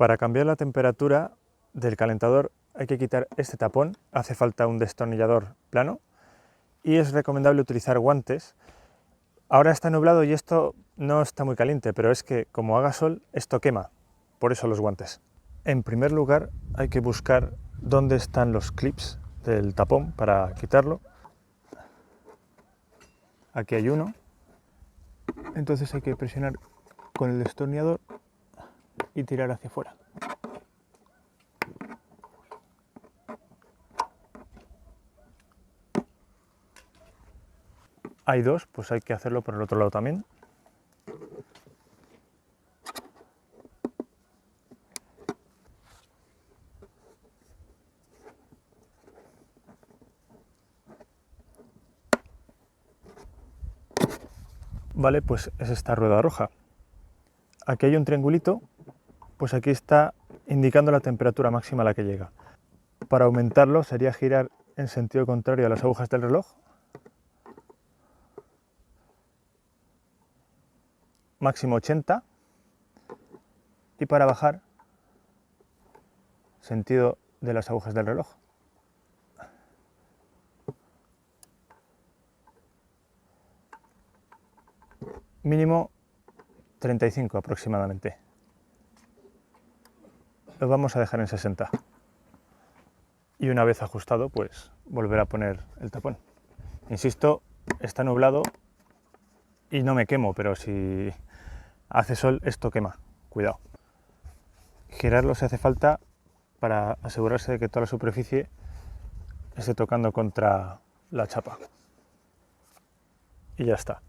Para cambiar la temperatura del calentador hay que quitar este tapón, hace falta un destornillador plano y es recomendable utilizar guantes. Ahora está nublado y esto no está muy caliente, pero es que como haga sol esto quema, por eso los guantes. En primer lugar hay que buscar dónde están los clips del tapón para quitarlo. Aquí hay uno, entonces hay que presionar con el destornillador y tirar hacia afuera. Hay dos, pues hay que hacerlo por el otro lado también. Vale, pues es esta rueda roja. Aquí hay un triangulito, pues aquí está indicando la temperatura máxima a la que llega. Para aumentarlo sería girar en sentido contrario a las agujas del reloj. Máximo 80. Y para bajar, sentido de las agujas del reloj. Mínimo 35 aproximadamente. Lo vamos a dejar en 60. Y una vez ajustado, pues volver a poner el tapón. Insisto, está nublado y no me quemo, pero si hace sol esto quema. Cuidado. Girarlo si hace falta para asegurarse de que toda la superficie esté tocando contra la chapa. Y ya está.